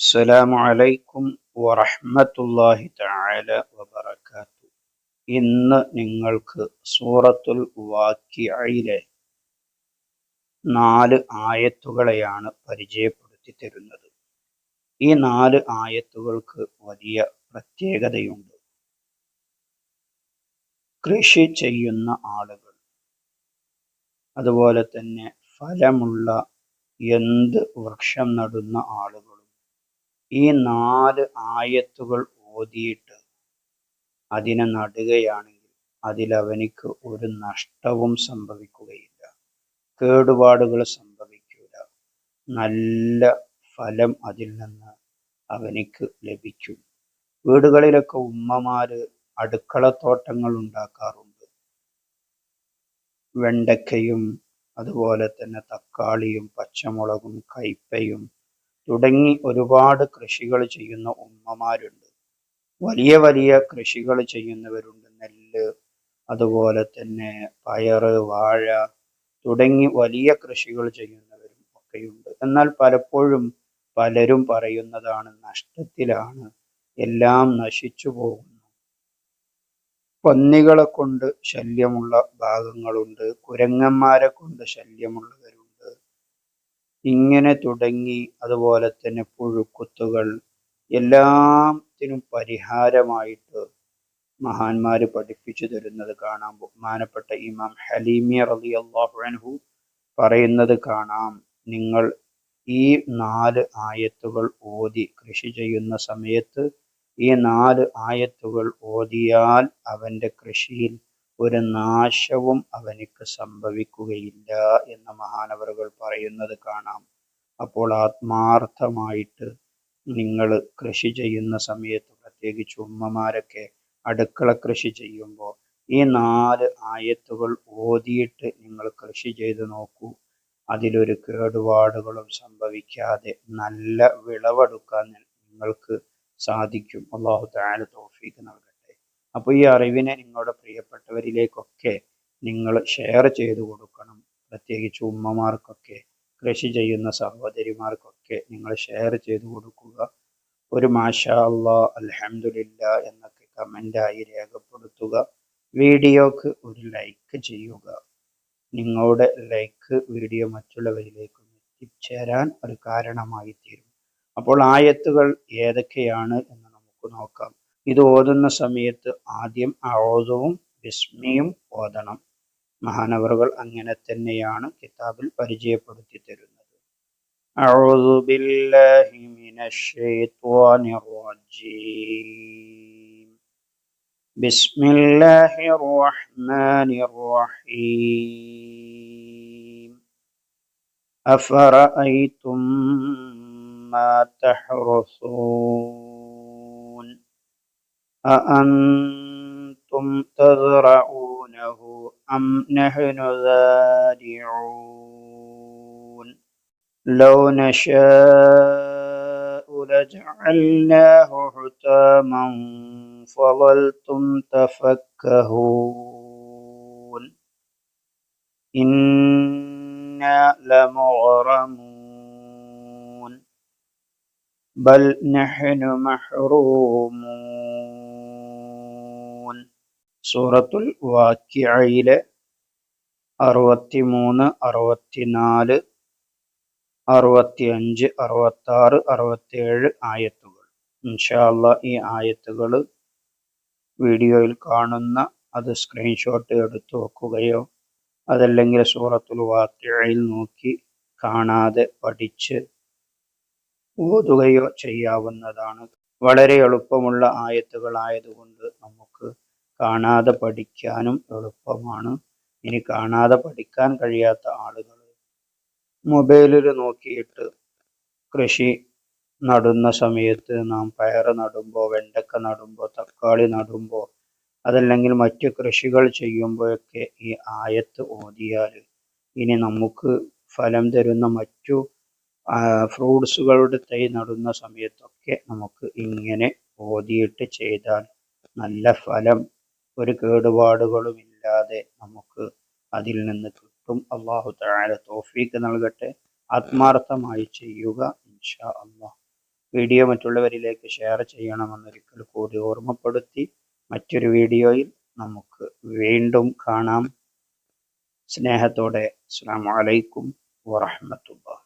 അസ്സലാമു അലൈക്കും വറഹ്മത്തുള്ളാഹി തആല വബറകാതുഹു. ഇന്ന് നിങ്ങൾക്ക് സൂറത്തുൽ വാക്കിഅയിലെ 4 ആയത്തുകളെയാണ് പരിചയപ്പെടുത്തി തരുന്നത്. ഈ 4 ആയത്തുകൾക്ക് വലിയ പ്രത്യേകതയുണ്ട്. കൃഷി ചെയ്യുന്ന ആളുകൾ, അതുപോലെ തന്നെ ഫലമുള്ള എന്ത് വൃക്ഷം നടുന്ന ആളുകളും ഈ 4 ആയത്തുകൾ ഓതിയിട്ട് അതിനെ നടുകയാണെങ്കിൽ അതിലവനിക്ക് ഒരു നഷ്ടവും സംഭവിക്കുകയില്ല, കേടുപാടുകൾ സംഭവിക്കില്ല, നല്ല ഫലം അതിൽ നിന്ന് അവനിക്ക് ലഭിക്കും. വീടുകളിലൊക്കെ ഉമ്മമാര് അടുക്കളത്തോട്ടങ്ങൾ ഉണ്ടാക്കാറുണ്ട്. വെണ്ടയ്ക്കയും അതുപോലെ തന്നെ തക്കാളിയും പച്ചമുളകും കയ്പയും തുടങ്ങി ഒരുപാട് കൃഷികൾ ചെയ്യുന്ന ഉമ്മമാരുണ്ട്. വലിയ വലിയ കൃഷികൾ ചെയ്യുന്നവരുണ്ട്. നെല്ല്, അതുപോലെ തന്നെ പയറ്, വാഴ തുടങ്ങി വലിയ കൃഷികൾ ചെയ്യുന്നവരും ഒക്കെയുണ്ട്. എന്നാൽ പലപ്പോഴും പലരും പറയുന്നതാണ്, നഷ്ടത്തിലാണ്, എല്ലാം നശിച്ചു പോകുന്നു. പന്നികളെ കൊണ്ട് ശല്യമുള്ള ഭാഗങ്ങളുണ്ട്, കുരങ്ങന്മാരെ കൊണ്ട് ശല്യമുള്ളവരുണ്ട്, ഇങ്ങനെ തുടങ്ങി അതുപോലെ തന്നെ പുഴുക്കുത്തുകൾ, എല്ലാത്തിനും പരിഹാരമായിട്ട് മഹാന്മാര് പഠിപ്പിച്ചു തരുന്നത് കാണാം. ബഹുമാനപ്പെട്ട ഇമാം ഹലീമി റളിയല്ലാഹു അൻഹു പറയുന്നത് കാണാം, നിങ്ങൾ ഈ 4 ആയത്തുകൾ ഓതി കൃഷി ചെയ്യുന്ന സമയത്ത് ഈ 4 ആയത്തുകൾ ഓതിയാൽ അവന്റെ കൃഷിയിൽ ഒരു നാശവും അവനിക്ക് സംഭവിക്കുകയില്ല എന്ന് മഹാനവറുകൾ പറയുന്നത് കാണാം. അപ്പോൾ ആത്മാർത്ഥമായിട്ട് നിങ്ങൾ കൃഷി ചെയ്യുന്ന സമയത്ത്, പ്രത്യേകിച്ച് ഉമ്മമാരൊക്കെ അടുക്കള കൃഷി ചെയ്യുമ്പോൾ ഈ 4 ആയത്തുകൾ ഓതിയിട്ട് നിങ്ങൾ കൃഷി ചെയ്ത് നോക്കൂ. അതിലൊരു കേടുപാടുകളും സംഭവിക്കാതെ നല്ല വിളവെടുക്കാൻ നിങ്ങൾക്ക് സാധിക്കും. അല്ലാഹു തആല തൗഫീഖ് നൽകട്ടെ. അപ്പോൾ ഈ അറിവിനെ നിങ്ങളുടെ പ്രിയപ്പെട്ടവരിലേക്കൊക്കെ നിങ്ങൾ ഷെയർ ചെയ്തു കൊടുക്കണം. പ്രത്യേകിച്ച് ഉമ്മമാർക്കൊക്കെ, കൃഷി ചെയ്യുന്ന സഹോദരിമാർക്കൊക്കെ നിങ്ങൾ ഷെയർ ചെയ്തു കൊടുക്കുക. ഒരു മാഷാ അല്ലാഹ്, അൽഹംദുലില്ലാ എന്നൊക്കെ കമൻ്റായി രേഖപ്പെടുത്തുക. വീഡിയോക്ക് ഒരു ലൈക്ക് ചെയ്യുക. നിങ്ങളുടെ ലൈക്ക് വീഡിയോ മറ്റുള്ളവരിലേക്ക് എത്തിച്ചേരാൻ ഒരു കാരണമായി തീരും. അപ്പോൾ ആയത്തുകൾ ഏതൊക്കെയാണ് എന്ന് നമുക്ക് നോക്കാം. ഇത് ഓതുന്ന സമയത്ത് ആദ്യം അഊദുവും ബിസ്മിയും ഓതണം. മഹാനവറുകൾ അങ്ങനെ തന്നെയാണ് കിതാബിൽ പരിചയപ്പെടുത്തി തരുന്നത്. അഊദു ബില്ലാഹി മിനശ് ശൈത്വാനിർ റജീം. ബിസ്മില്ലാഹിർ റഹ്മാനിർ റഹീം. അഫറഅയ്തും മാ തഹ്റുസൂൻ അഅൻതും തസ്റഊനഹു അം നഹ്നു സാരിഊൻ ലൗ നശാഉ ലജഅൽനാഹു ഹുതാമൻ ഫളൽതും തഫക്കഹൂൻ ഇന്നാ ലമുഗ്റമൂൻ ബൽ നഹ്നു മഹ്റൂമൂൻ. സൂറത്തുൽ വാക്കിഅയിലെ 63, 64, 65, 66, 67 ആയത്തുകൾ. ഇൻഷാ അല്ലാഹ് ഈ ആയത്തുകൾ വീഡിയോയിൽ കാണുന്ന അത് സ്ക്രീൻഷോട്ട് എടുത്തു വെക്കുകയോ അതല്ലെങ്കിൽ സൂറത്തുൽ വാക്കിഅയിൽ നോക്കി കാണാതെ പഠിച്ച് ഓതുകയോ ചെയ്യാവുന്നതാണ്. വളരെ എളുപ്പമുള്ള ആയത്തുകളായതുകൊണ്ട് നമുക്ക് കാണാതെ പഠിക്കാനും എളുപ്പമാണ്. ഇനി കാണാതെ പഠിക്കാൻ കഴിയാത്ത ആളുകൾ മൊബൈലിൽ നോക്കിയിട്ട് കൃഷി നടുന്ന സമയത്ത്, നാം പയർ നടുമ്പോൾ, വെണ്ടക്ക നടുമ്പോൾ, തക്കാളി നടുമ്പോൾ, അതല്ലെങ്കിൽ മറ്റു കൃഷികൾ ചെയ്യുമ്പോഴൊക്കെ ഈ ആയത്ത് ഓതിയാൽ ഇനി നമുക്ക് ഫലം തരുന്ന മറ്റു ഫ്രൂട്ട്സുകളുടെ തൈ നടുന്ന സമയത്തൊക്കെ നമുക്ക് ഇങ്ങനെ ഓതിയിട്ട് ചെയ്താൽ നല്ല ഫലം, ഒരു കേടുപാടുകളും ഇല്ലാതെ നമുക്ക് അതിൽ നിന്ന് കിട്ടും. അല്ലാഹു തആല തൗഫീഖ് നൽകട്ടെ. ആത്മാർത്ഥമായി ചെയ്യുക ഇൻഷാ അല്ലാഹ്. വീഡിയോ മറ്റുള്ളവരിലേക്ക് ഷെയർ ചെയ്യണമെന്നൊരിക്കൽ കൂടി ഓർമ്മപ്പെടുത്തി മറ്റൊരു വീഡിയോയിൽ നമുക്ക് വീണ്ടും കാണാം. സ്നേഹത്തോടെ അസ്സലാമു അലൈക്കും വറഹ്മത്തുള്ളാഹി.